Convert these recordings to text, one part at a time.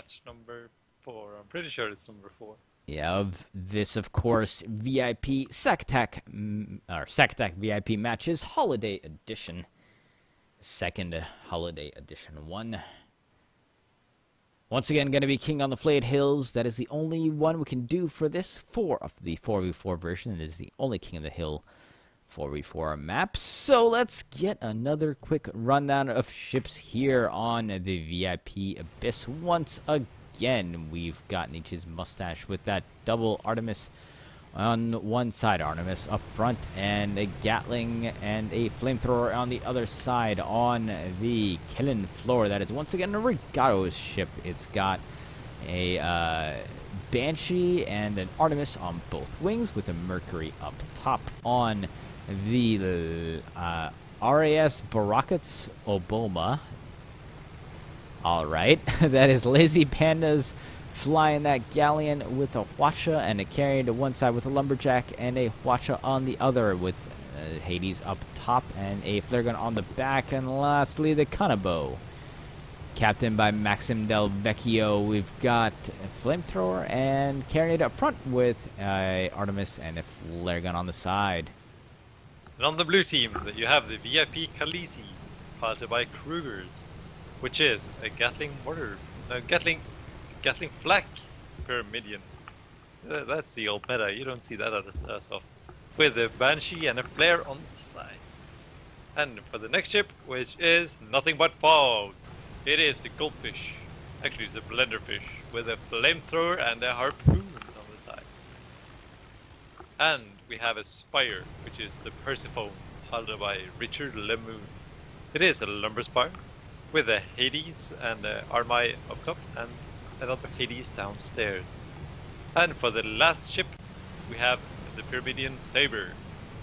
match number 4. I'm pretty sure it's number 4. Yeah, of this, of course, VIP SAC VIP matches Holiday Edition. Second Holiday Edition 1. Once again, going to be King on the Flayed Hills. That is the only one we can do for this 4 of the 4v4 version. It is the only King of the Hill 4v4 map. So let's get another quick rundown of ships here on the VIP Abyss. Once again, we've got Nietzsche's mustache with that double Artemis on one side, Artemis up front, and a Gatling and a flamethrower on the other side on the killing floor. That is once again a Regatta's ship. It's got a Banshee and an Artemis on both wings with a Mercury up top on the RAS Barakats Oboma. Alright, that is Lazy Pandas flying that galleon with a Hwacha and a carrier to one side with a Lumberjack and a Hwacha on the other with Hades up top and a flare gun on the back. And lastly, the Kanabo, captained by Maxim Del Vecchio. We've got a flamethrower and carrier up front with Artemis and a flare gun on the side. And on the blue team, you have the VIP Khaleesi, piloted by Krugers, which is a Gatling mortar, Gatling flak per million. That's the old meta. You don't see that other stuff. With a Banshee and a flare on the side. And for the next ship, which is nothing but fog, it is the Goldfish. Actually, it's a Blenderfish with a flamethrower and a harpoon on the sides. And we have a Spire, which is the Persephone, piloted by Richard Lemoon. It is a lumber spire with a Hades and a Armai up top and another Hades downstairs. And for the last ship, we have the Pyramidian Saber,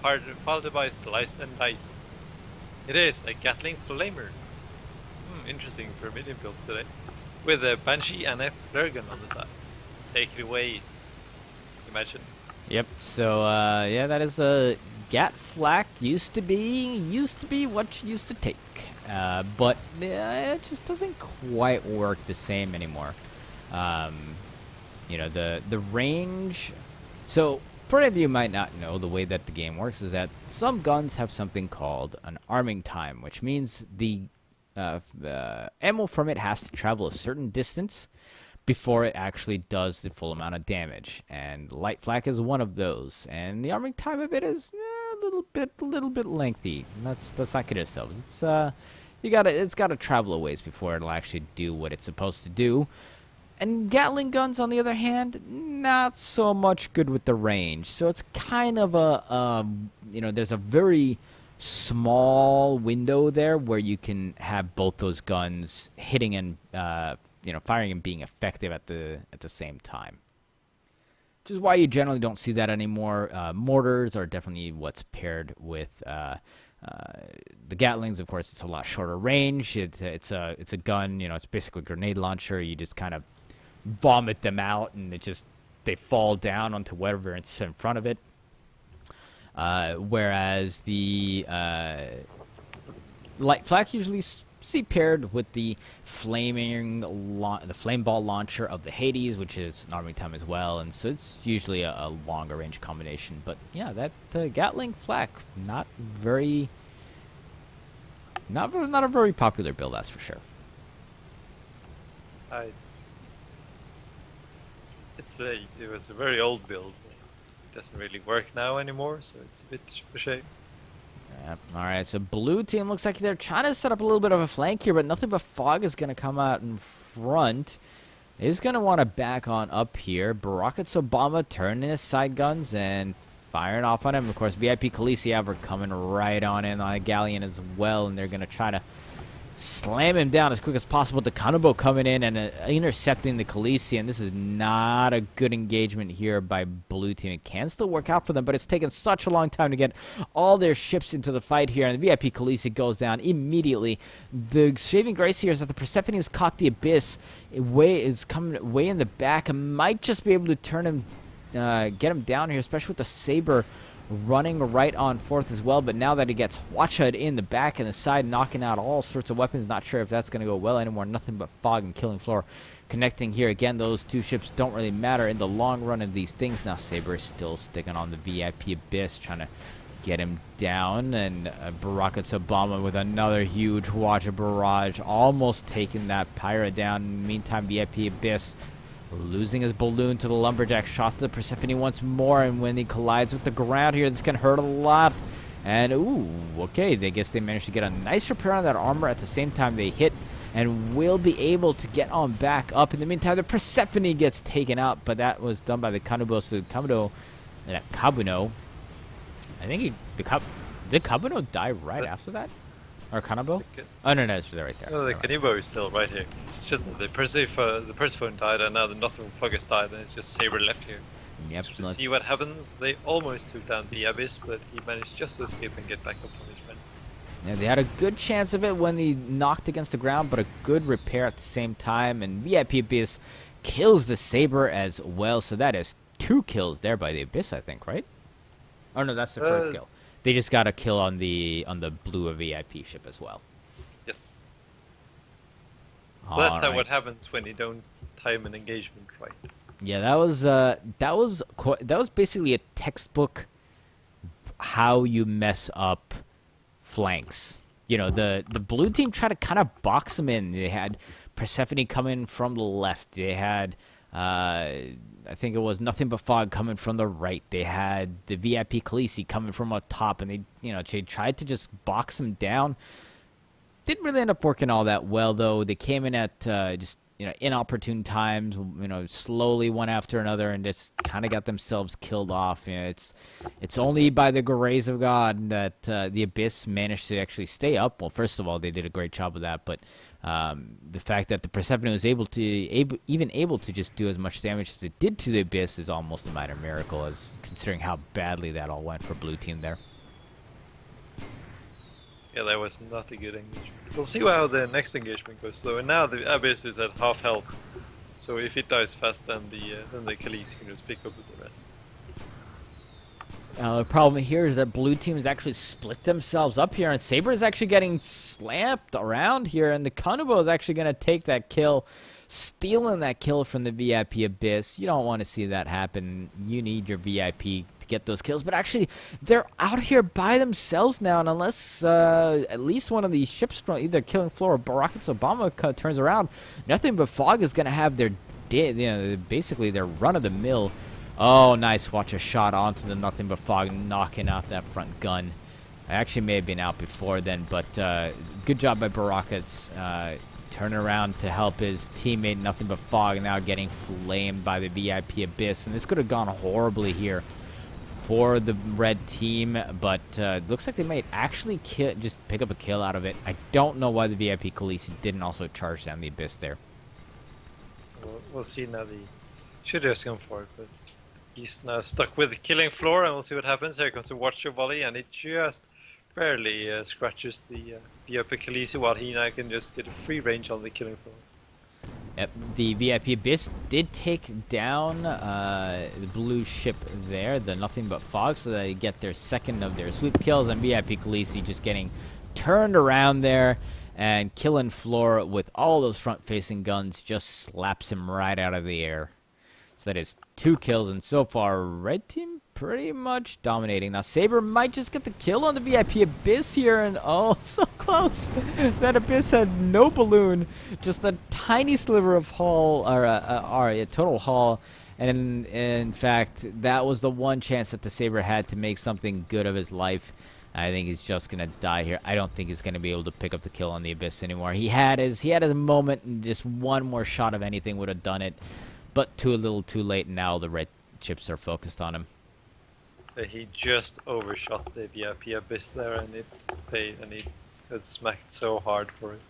piloted by Sliced and Diced. It is a Gatling Flamer. Interesting Pyramidian builds today. With a Banshee and a flare gun on the side. Take it away. Imagine. Yep, so yeah, that is a Gat Flak. Used to be what you used to take. But it just doesn't quite work the same anymore. You know, the range. So, for any of you might not know, the way that the game works is that some guns have something called an arming time, which means the ammo from it has to travel a certain distance before it actually does the full amount of damage. And light flak is one of those. And the arming time of it is a little bit lengthy. Let's not kid ourselves. It's gotta travel a ways before it'll actually do what it's supposed to do. And Gatling guns, on the other hand, not so much good with the range. So it's kind of there's a very small window there where you can have both those guns hitting and firing and being effective at the same time. Which is why you generally don't see that anymore. Mortars are definitely what's paired with the Gatlings. Of course, it's a lot shorter range. It's a gun. It's basically a grenade launcher. You just kind of vomit them out, and they fall down onto whatever it's in front of it. Whereas the light flak usually see paired with the flame ball launcher of the Hades, which is an arming time as well, and so it's usually a longer range combination. But yeah, that Gatling flak not a very popular build, that's for sure. It was a very old build. It doesn't really work now anymore, so it's a bit of a shame. Yep. All right, so blue team looks like they're trying to set up a little bit of a flank here, but nothing but fog is going to come out in front. He's going to want to back on up here. Barakats Obama turning his side guns and firing off on him. Of course, VIP Khaleesi are coming right on in on a galleon as well, and they're going to try to slam him down as quick as possible. The Kanabo coming in and intercepting the Khaleesi, and this is not a good engagement here by blue team. It can still work out for them, but it's taken such a long time to get all their ships into the fight here, and the VIP Khaleesi goes down immediately. The saving grace here is that the Persephone has caught the Abyss. Is coming way in the back and might just be able to turn him, get him down here, especially with the Saber running right on fourth as well, but now that he gets Watchud in the back and the side, knocking out all sorts of weapons, not sure if that's going to go well anymore. Nothing but Fog and Killing Floor connecting here. Again, those two ships don't really matter in the long run of these things. Now Saber is still sticking on the VIP Abyss, trying to get him down, and Barakat's Obama with another huge Watcher barrage, almost taking that Pyra down. In the meantime, VIP Abyss losing his balloon to the Lumberjack. Shots to the Persephone once more, and when he collides with the ground here, this can hurt a lot. And, ooh, okay, I guess they managed to get a nice repair on that armor. At the same time, they hit and will be able to get on back up. In the meantime, the Persephone gets taken out, but that was done by the Kanubo. So Kabuno, I think did Kabuno die right after that? Or Kanubo? Oh, no, it's right there. No, the Kanubo is still right here. It's just that the Persephone died, and now the Nothing Focus died, and it's just Saber left here. Yep. So to see what happens, they almost took down the Abyss, but he managed just to escape and get back up from his friends. Yeah, they had a good chance of it when he knocked against the ground, but a good repair at the same time, and VIP Abyss kills the Saber as well, so that is 2 kills there by the Abyss, I think, right? Oh, no, that's the first kill. They just got a kill on the blue VIP ship as well. Yes. So that's how what happens when you don't time an engagement right. Yeah, that was basically a textbook how you mess up flanks. You know, the blue team tried to kind of box them in. They had Persephone coming from the left. They had I think it was Nothing But Fog coming from the right. They had the VIP Khaleesi coming from up top, and they tried to just box them down. Didn't really end up working all that well, though. They came in at just inopportune times, slowly one after another, and just kind of got themselves killed off. It's only by the grace of God that the Abyss managed to actually stay up. Well, first of all, they did a great job of that, but the fact that the Persephone was able to just do as much damage as it did to the Abyss is almost a minor miracle, as considering how badly that all went for blue team there. Yeah, that was not a good engagement. We'll see how the next engagement goes though. And now the Abyss is at half health, so if it dies fast, then the Khaleesi can just pick up with the rest. The problem here is that blue team has actually split themselves up here, and Saber is actually getting slapped around here, and the Kanubo is actually going to take that kill, stealing that kill from the VIP Abyss. You don't want to see that happen. You need your VIP to get those kills, but actually they're out here by themselves now, and unless at least one of these ships from either Killing Floor or Barakat's Obama turns around, Nothing But Fog is going to have their basically their run-of-the-mill. Oh, nice. Watch a shot onto the Nothing But Fog, knocking out that front gun. I actually may have been out before then, but good job by Barakat's turning around to help his teammate Nothing But Fog, now getting flamed by the VIP Abyss. And this could have gone horribly here for the red team, but looks like they might actually just pick up a kill out of it. I don't know why the VIP Khaleesi didn't also charge down the Abyss there. We'll see now. Should have just gone for it, but he's now stuck with the Killing Floor, and we'll see what happens. Here comes the Watcher volley, and it just barely scratches the VIP Khaleesi, while he now can just get a free range on the Killing Floor. Yep, the VIP Abyss did take down the blue ship there, the Nothing But Fog, so they get their second of their sweep kills, and VIP Khaleesi just getting turned around there, and Killing Floor with all those front-facing guns just slaps him right out of the air. So that is 2 kills, and so far, red team pretty much dominating. Now, Saber might just get the kill on the VIP Abyss here, and oh, so close. That Abyss had no balloon, just a tiny sliver of hull, or a total hull, and in fact, that was the one chance that the Saber had to make something good of his life. I think he's just going to die here. I don't think he's going to be able to pick up the kill on the Abyss anymore. He had his moment, and just one more shot of anything would have done it. But a little too late, and now the red chips are focused on him. He just overshot the VIP Abyss there, and he got smacked so hard for it.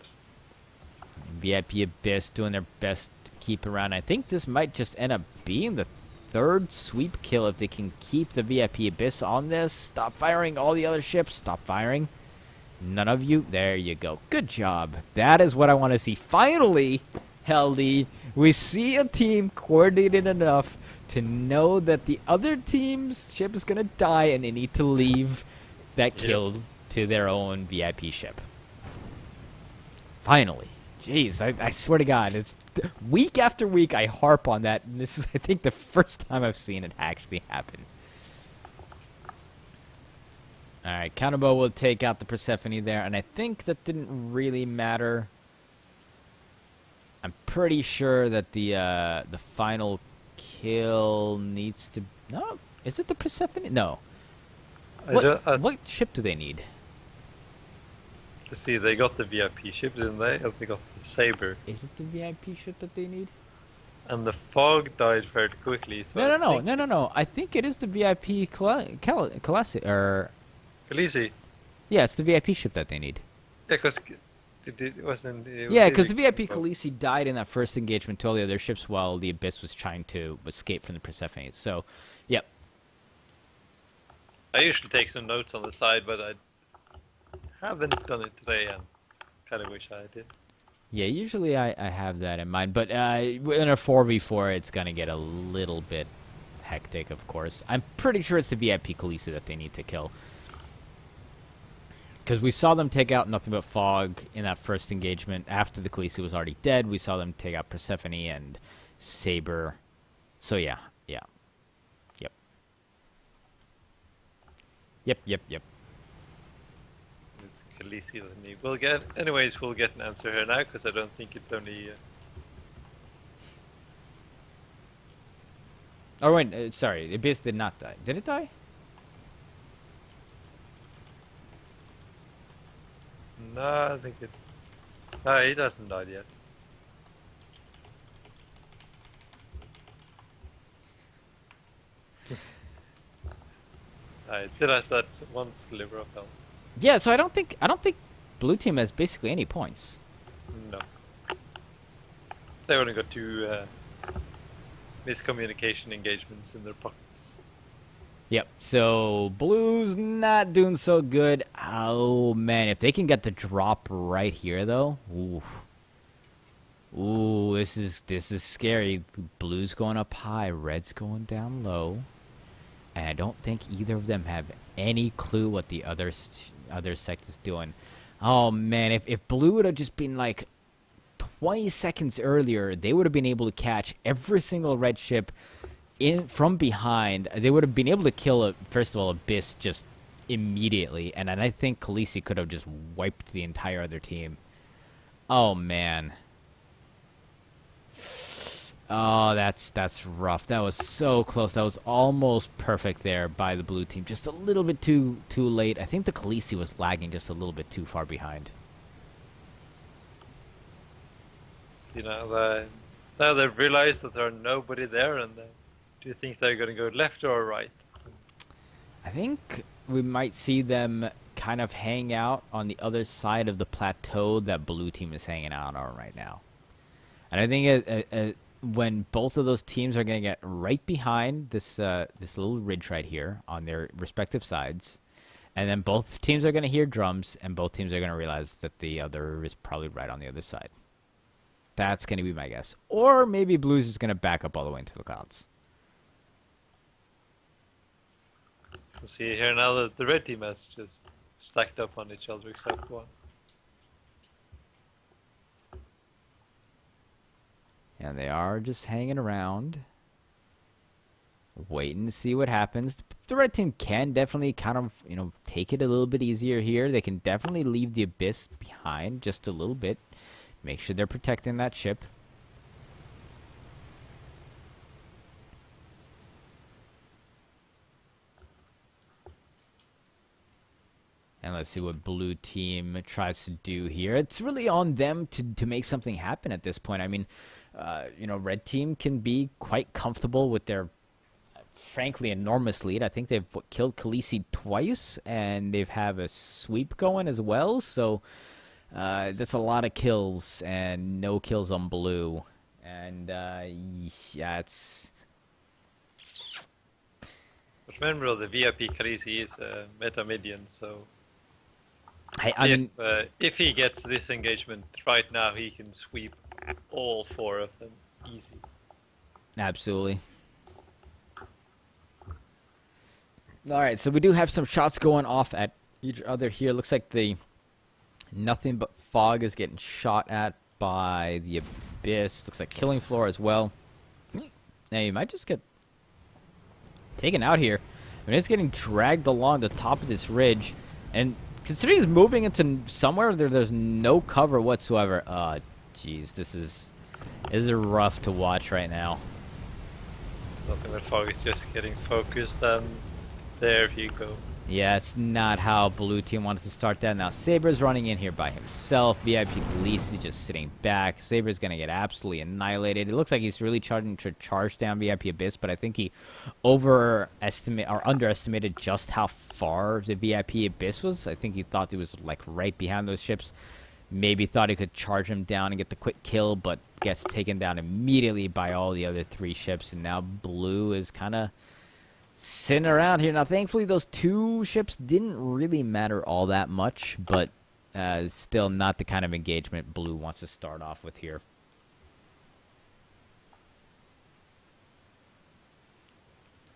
VIP Abyss doing their best to keep around. I think this might just end up being the 3rd sweep kill if they can keep the VIP Abyss on this. Stop firing all the other ships. Stop firing. None of you. There you go. Good job. That is what I want to see. Finally, healthy. We see a team coordinated enough to know that the other team's ship is gonna die, and they need to leave that kill to their own VIP ship. Finally. Jeez, I swear to God, it's week after week I harp on that, and this is, I think, the first time I've seen it actually happen. Alright, Counterbow will take out the Persephone there, and I think that didn't really matter. I'm pretty sure that the final kill needs to... No, is it the Persephone? No. What ship do they need? Let's see, they got the VIP ship, didn't they? And they got the Saber. Is it the VIP ship that they need? And the Fog died very quickly, so No. I think it is the VIP Khaleesi, or... Khaleesi. Yeah, it's the VIP ship that they need. Yeah, because it wasn't... Yeah, because the VIP Khaleesi died in that first engagement to all the other ships while the Abyss was trying to escape from the Persephone. So, yep. I usually take some notes on the side, but I haven't done it today, and kind of wish I did. Yeah, usually I have that in mind, but in a 4v4, it's going to get a little bit hectic, of course. I'm pretty sure it's the VIP Khaleesi that they need to kill. Because we saw them take out nothing but Fog in that first engagement. After the Khaleesi was already dead, we saw them take out Persephone and Saber. So yeah. Yep. It's Khaleesi that we will get. Anyways, we'll get an answer here now, because I don't think it's only... Oh, wait, sorry. The Abyss did not die. Did it die? No, I think it's... No, it hasn't died yet. It still has that one sliver of health. Yeah, so I don't think blue team has basically any points. No. They only got 2 miscommunication engagements in their pockets. Yep, so blue's not doing so good. Oh, man, if they can get the drop right here, though. Ooh, this is scary. Blue's going up high, red's going down low. And I don't think either of them have any clue what the other sect is doing. Oh, man, if blue would have just been like 20 seconds earlier, they would have been able to catch every single red ship from behind. They would have been able to kill, first of all, Abyss just immediately. And then I think Khaleesi could have just wiped the entire other team. Oh, man. Oh, that's rough. That was so close. That was almost perfect there by the blue team. Just a little bit too late. I think the Khaleesi was lagging just a little bit too far behind. So, now they've realized that there's nobody there, and do you think they're going to go left or right? I think we might see them kind of hang out on the other side of the plateau that blue team is hanging out on right now. And I think when both of those teams are going to get right behind this little ridge right here on their respective sides, and then both teams are going to hear drums, and both teams are going to realize that the other is probably right on the other side. That's going to be my guess. Or maybe blue's is going to back up all the way into the clouds. So see here now that the red team has just stacked up on each other except one. And they are just hanging around, waiting to see what happens. The red team can definitely kind of, take it a little bit easier here. They can definitely leave the Abyss behind just a little bit. Make sure they're protecting that ship. And let's see what blue team tries to do here. It's really on them to make something happen at this point. I mean, red team can be quite comfortable with their, frankly, enormous lead. I think they've killed Khaleesi twice, and they've have a sweep going as well. So that's a lot of kills, and no kills on blue. And yeah, it's... But remember, the VIP Khaleesi is a meta minion, so... I mean, if he gets this engagement right now, he can sweep all 4 of them easy. Absolutely. All right, so we do have some shots going off at each other here. Looks like the nothing but fog is getting shot at by the Abyss. Looks like Killing Floor as well. Now you might just get taken out here. I mean, it's getting dragged along the top of this ridge, and considering he's moving into somewhere there's no cover whatsoever. Jeez, this is rough to watch right now. Nothing but fog is just getting focused, and there you go. Yeah, it's not how blue team wanted to start that. Now Saber's running in here by himself. VIP Police is just sitting back. Saber's going to get absolutely annihilated. It looks like he's really trying to charge down VIP Abyss, but I think he underestimated just how far the VIP Abyss was. I think he thought he was like right behind those ships. Maybe thought he could charge him down and get the quick kill, but gets taken down immediately by all the other 3 ships. And now blue is kind of sitting around here. Now, thankfully, those 2 ships didn't really matter all that much, but still not the kind of engagement blue wants to start off with here.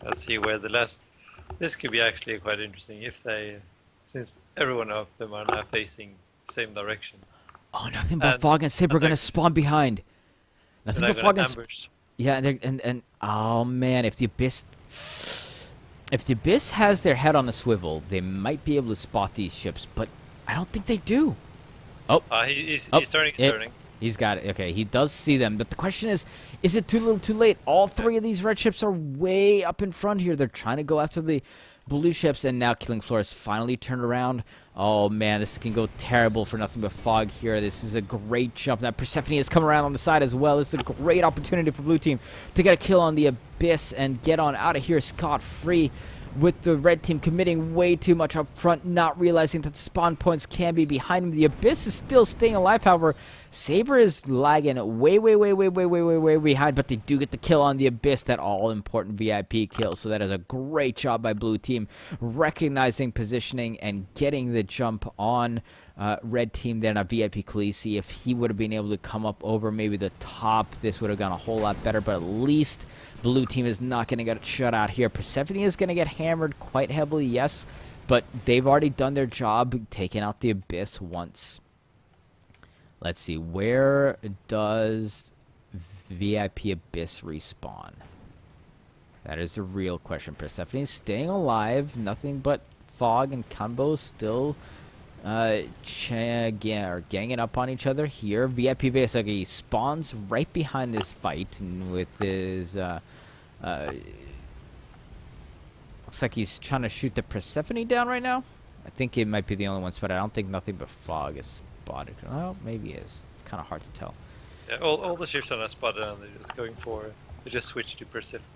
Let's see where the last... This could be actually quite interesting if they... Since everyone of them are now facing the same direction. Oh, nothing but fog and Saber are going to spawn behind. Nothing but fog and... Yeah, and oh, man, if the Abyss... If the Abyss has their head on a swivel, they might be able to spot these ships, but I don't think they do. Oh. He's turning. He's got it. Okay, he does see them, but the question is it too little too late? All 3 of these red ships are way up in front here. They're trying to go after the blue ships, and now Killing Floor has finally turned around. Oh, man, this can go terrible for nothing but fog here. This is a great jump. Now, Persephone has come around on the side as well. This is a great opportunity for blue team to get a kill on the Abyss and get on out of here scot-free, with the red team committing way too much up front, not realizing that the spawn points can be behind him. The Abyss is still staying alive, however. Saber is lagging way behind, but they do get the kill on the Abyss, that all-important VIP kill. So that is a great job by blue team, recognizing positioning and getting the jump on red team there. Now VIP Khaleesi, if he would have been able to come up over maybe the top, this would have gone a whole lot better, but at least blue team is not going to get shut out here. Persephone is going to get hammered quite heavily, yes, but they've already done their job, taking out the Abyss once. Let's see, where does VIP Abyss respawn? That is a real question. Persephone is staying alive, nothing but fog and combo still ganging up on each other here. VIP Abyss, okay, he spawns right behind this fight, and with his looks like he's trying to shoot the Persephone down right now. I think it might be the only one spot. I don't think nothing but fog is spotted. Oh, maybe it is. It's kind of hard to tell. Yeah, all the ships are not spotted, and they're just going for... They just switched to Persephone.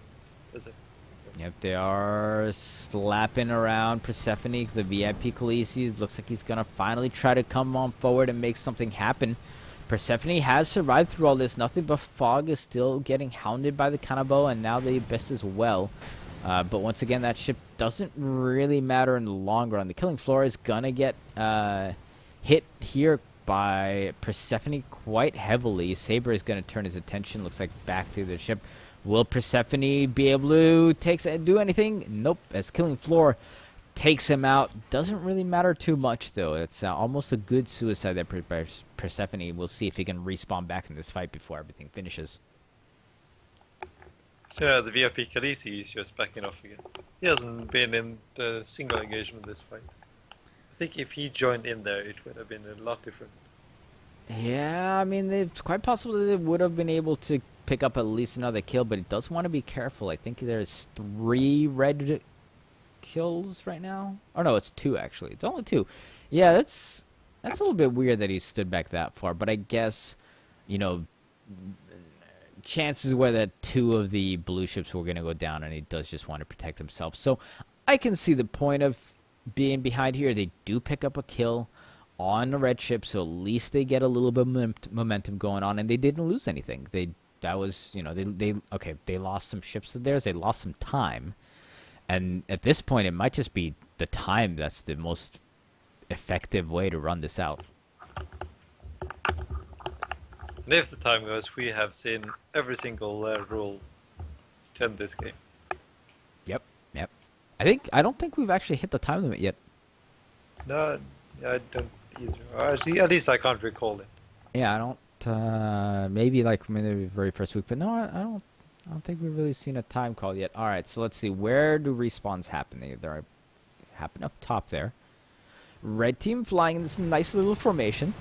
Yep, they are slapping around Persephone. The VIP Khaleesi looks like he's going to finally try to come on forward and make something happen. Persephone has survived through all this. Nothing but fog is still getting hounded by the Kanabo, and now the Abyss as well. But once again, that ship doesn't really matter in the long run. The Killing Floor is going to get hit here by Persephone quite heavily. Saber is going to turn his attention, looks like, back to the ship. Will Persephone be able to do anything? Nope. As Killing Floor takes him out. Doesn't really matter too much, though. It's almost a good suicide that Persephone. We'll see if he can respawn back in this fight before everything finishes. So the VIP Khaleesi is just backing off again. He hasn't been in the single engagement this fight. I think if he joined in there, it would have been a lot different. Yeah, I mean, it's quite possible that they would have been able to pick up at least another kill, but he does want to be careful. I think there's 3 red kills right now. Oh no, it's 2 actually. It's only 2. Yeah, that's a little bit weird that he stood back that far, but I guess, you know, chances were that 2 of the blue ships were going to go down, and he does just want to protect himself. So I can see the point of being behind here. They do pick up a kill on the red ship, so at least they get a little bit of momentum going on, and they didn't lose anything. They lost some ships of theirs, they lost some time, and at this point it might just be the time that's the most effective way to run this out. And if the time goes, we have seen every single rule to end this game. Yep. Yep. I don't think we've actually hit the time limit yet. No, I don't either. Or at least I can't recall it. Yeah, I don't. Maybe like maybe the very first week, but no, I don't. I don't think we've really seen a time call yet. All right, so let's see. Where do respawns happen? They happen up top there. Red team flying in this nice little formation.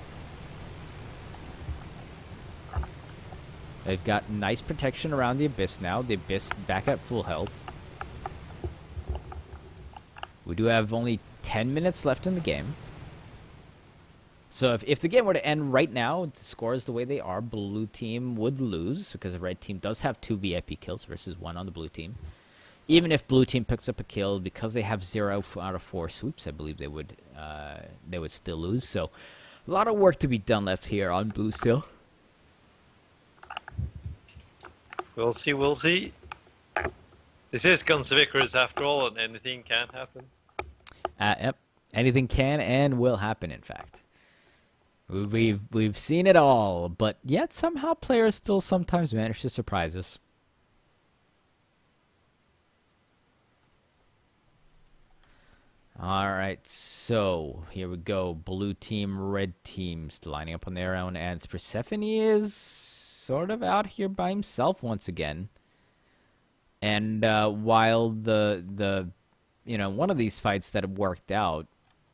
They've got nice protection around the Abyss now. The Abyss back at full health. We do have only 10 minutes left in the game. So if the game were to end right now, the scores the way they are, blue team would lose because the red team does have 2 VIP kills versus 1 on the blue team. Even if blue team picks up a kill, because they have 0 out of 4 swoops, I believe they would still lose. So a lot of work to be done left here on blue still. We'll see, we'll see. This is Guns of Icarus after all, and anything can happen. Yep. Anything can and will happen, in fact. We've seen it all, but yet somehow players still sometimes manage to surprise us. All right, so here we go. Blue team, red team still lining up on their own ends. Persephone is sort of out here by himself once again. And while the one of these fights that have worked out,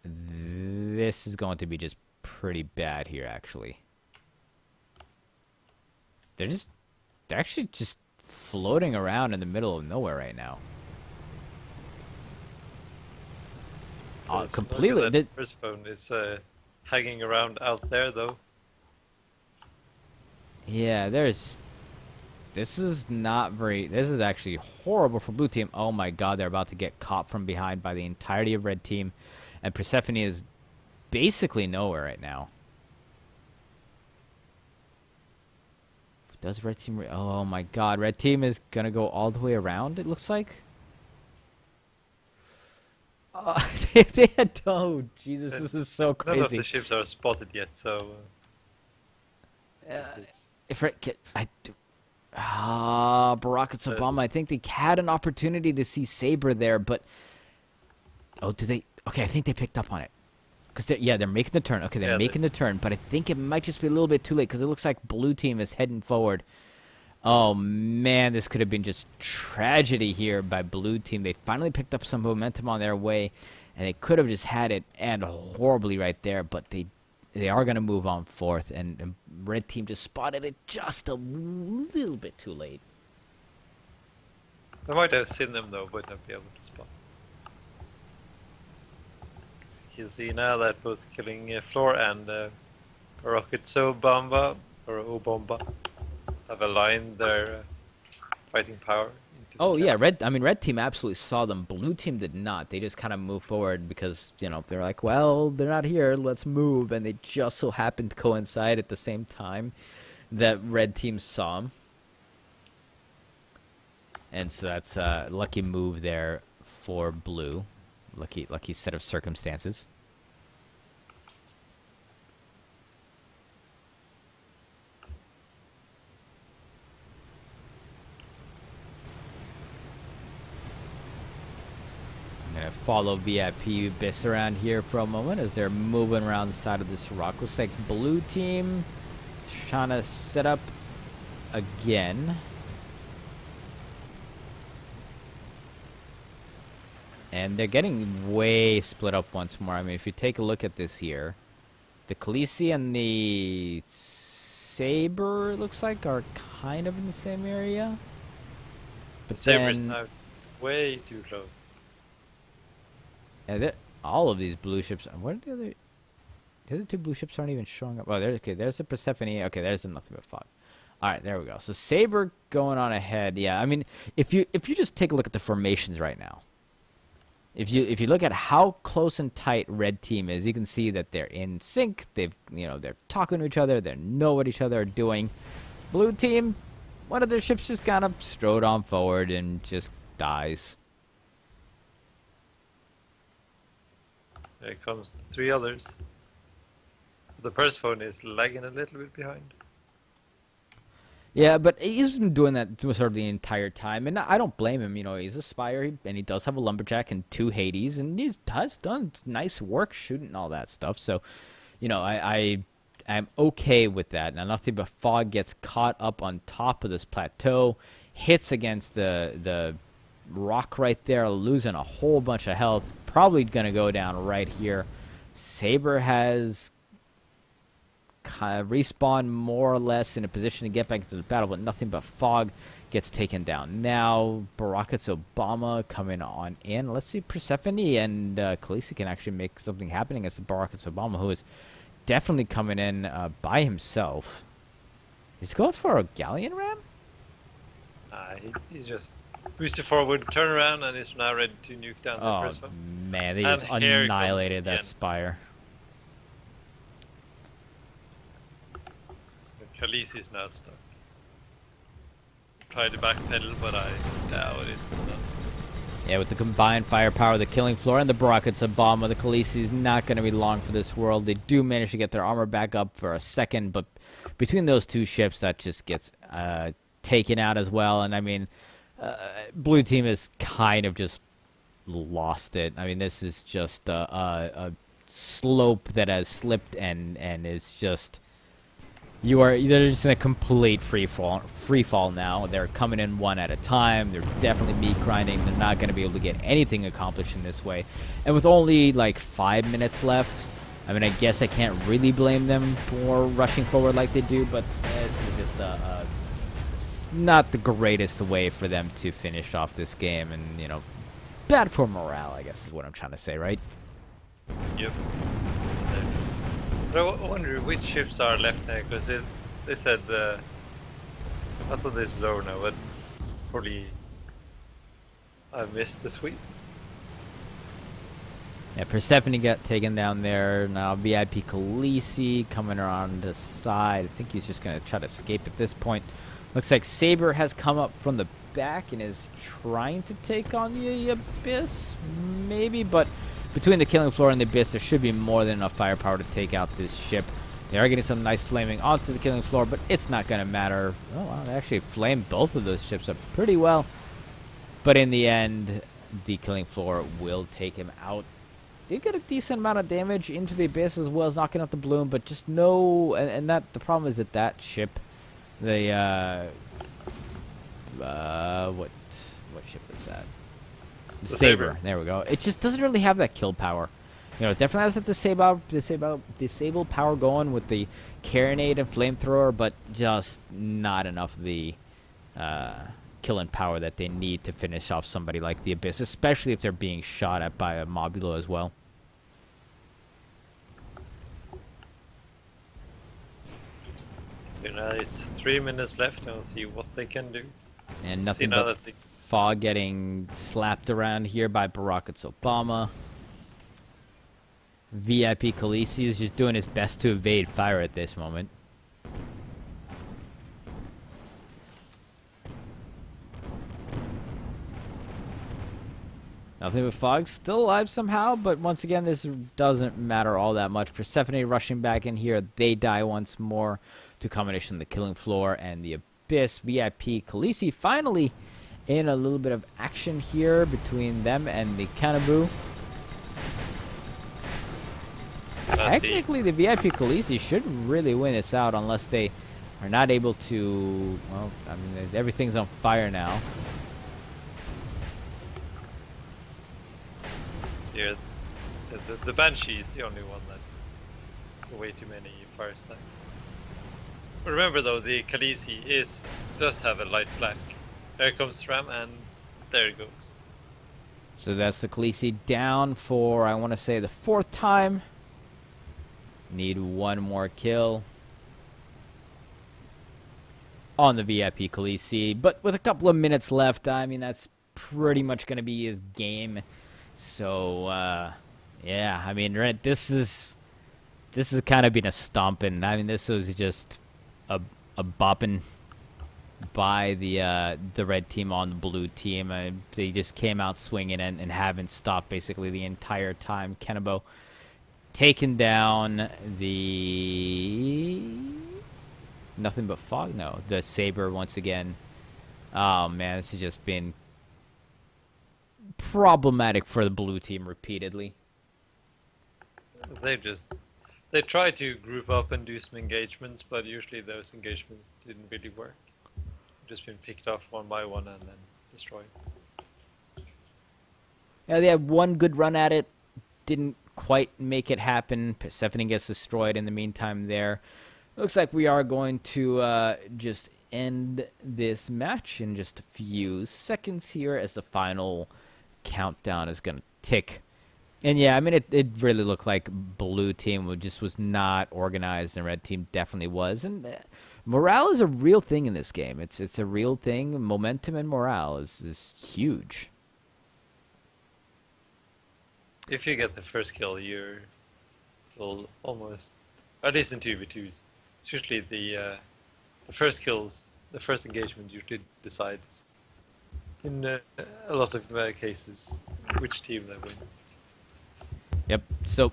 this is going to be just pretty bad here, actually. They're actually just floating around in the middle of nowhere right now. Completely. The first phone is hanging around out there, though. Yeah, this is not very. This is actually horrible for blue team. Oh my god, they're about to get caught from behind by the entirety of red team, and Persephone is basically nowhere right now. Does red team? Oh my god, red team is gonna go all the way around. It looks like. Oh Jesus, this is so crazy. None of the ships are spotted yet, so. If I do. Barack Obama. I think they had an opportunity to see Saber there, but oh, do they? Okay, I think they picked up on it. Because they're making the turn. Okay, they're making the turn, but I think it might just be a little bit too late because it looks like blue team is heading forward. Oh man, this could have been just tragedy here by blue team. They finally picked up some momentum on their way, and they could have just had it end horribly right there, but they are going to move on fourth, and red team just spotted it just a little bit too late. They might have seen them though, but not be able to spot. You see now that both killing Floor and Rocketso Bomba or Obomba have aligned their fighting power. Oh yeah, red team absolutely saw them. Blue team did not. They just kind of moved forward because they're like, well, they're not here. Let's move, and they just so happened to coincide at the same time that red team saw them. And so that's a lucky move there for blue. Lucky set of circumstances. I'm gonna follow VIP Abyss around here for a moment as they're moving around the side of this rock. Looks like blue team trying to set up again. And they're getting way split up once more. I mean, if you take a look at this here, the Khaleesi and the Saber, it looks like, are kind of in the same area. But the Saber's now way too close. Yeah, all of these blue ships. What are the other two blue ships aren't even showing up. Oh, there's the Persephone. Okay, there's the nothing but fog. All right, there we go. So Saber going on ahead. Yeah, I mean, if you just take a look at the formations right now. If you look at how close and tight red team is, you can see that they're in sync. They're talking to each other. They know what each other are doing. Blue team, one of their ships just kind of strode on forward and just dies. There comes the 3 others. The Persephone is lagging a little bit behind. Yeah, but he's been doing that sort of the entire time, and I don't blame him. You know, he's a Spire, and he does have a Lumberjack and 2 Hades, and he has done nice work shooting all that stuff. So, you know, I'm okay with that. Now, nothing but Fog gets caught up on top of this plateau, hits against the rock right there, losing a whole bunch of health. Probably gonna go down right here. Saber has kind of respawn more or less in a position to get back into the battle, but nothing but Fog gets taken down. Now Barakat's Obama coming on in. Let's see, Persephone and Khaleesi can actually make something happen against the Barakat's Obama, who is definitely coming in by himself. He's going for a Galleon Ram? He's just boosted forward, turn around, and is now ready to nuke down the first one. Man, they just annihilated that Spire. Khaleesi is now stuck. Tried to backpedal, but I doubt it's enough. Yeah, with the combined firepower of the Killing Floor and the Barakat's Obama, the Khaleesi is not going to be long for this world. They do manage to get their armor back up for a second, but between those two ships, that just gets taken out as well. And I mean, Blue Team has kind of just lost it. I mean, this is just a slope that has slipped and is just... They're just in a complete free fall now. They're coming in one at a time. They're definitely meat grinding. They're not going to be able to get anything accomplished in this way. And with only like 5 minutes left, I mean, I guess I can't really blame them for rushing forward like they do, but this is just not the greatest way for them to finish off this game, and, you know, bad for morale, I guess is what I'm trying to say, right? Yep. But I wonder which ships are left there, because they said I thought this was over now, but probably I missed the sweep. Yeah, Persephone got taken down there. Now VIP Khaleesi coming around the side. I think he's just going to try to escape at this point. Looks like Saber has come up from the back and is trying to take on the Abyss, maybe, but between the Killing Floor and the Abyss, there should be more than enough firepower to take out this ship. They are getting some nice flaming onto the Killing Floor, but it's not going to matter. Oh, wow, they actually flamed both of those ships up pretty well. But in the end, the Killing Floor will take him out. Did get a decent amount of damage into the Abyss as well as knocking out the Bloom, but just no... And that the problem is that ship, the... what ship was that? The Saber. There we go. It just doesn't really have that kill power. You know, it definitely has that disable power going with the Carronade and Flamethrower, but just not enough of the killing power that they need to finish off somebody like the Abyss, especially if they're being shot at by a Mobulo as well. You know, it's 3 minutes left, and we'll see what they can do. And nothing but Fog getting slapped around here by Barakat's Obama. VIP Khaleesi is just doing his best to evade fire at this moment. Nothing but Fog still alive somehow, but once again, this doesn't matter all that much. Persephone rushing back in here. They die once more to combination of the Killing Floor and the Abyss. VIP Khaleesi finally in a little bit of action here between them and the Cannibou. Technically, the VIP Khaleesi should really win this out unless they are not able to... Well, I mean, everything's on fire now. Here, the Banshee is the only one that's way too many fire stacks. Remember though, the Khaleesi does have a light flak. There comes Ram, and there it goes. So that's the Khaleesi down for, I want to say, the 4th time. Need one more kill on the VIP Khaleesi, but with a couple of minutes left, I mean, that's pretty much going to be his game. So, yeah, I mean, this is kind of been a stomping. I mean, this was just a bopping by the red team on the blue team. They just came out swinging and haven't stopped basically the entire time. Cannibou taking down the Nothing but fog? No. The Saber once again. Oh, man, this has just been problematic for the blue team repeatedly. They try to group up and do some engagements, but usually those engagements didn't really work. Just been picked off one by one and then destroyed. Yeah, they had one good run at it. Didn't quite make it happen. Persephone gets destroyed in the meantime there. Looks like we are going to just end this match in just a few seconds here as the final countdown is going to tick. And yeah, I mean, it really looked like blue team was not organized, and red team definitely was. And morale is a real thing in this game. It's a real thing. Momentum and morale is huge. If you get the first kill, you'll almost, at least in 2v2s. It's usually the first kills, the first engagement usually decides, in a lot of cases, which team that wins. Yep, so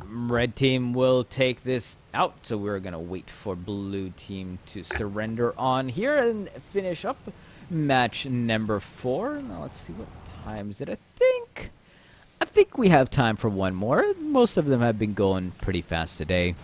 red team will take this out, so we're going to wait for blue team to surrender on here and finish up match number 4. Now let's see, what time is it? I think we have time for one more. Most of them have been going pretty fast today.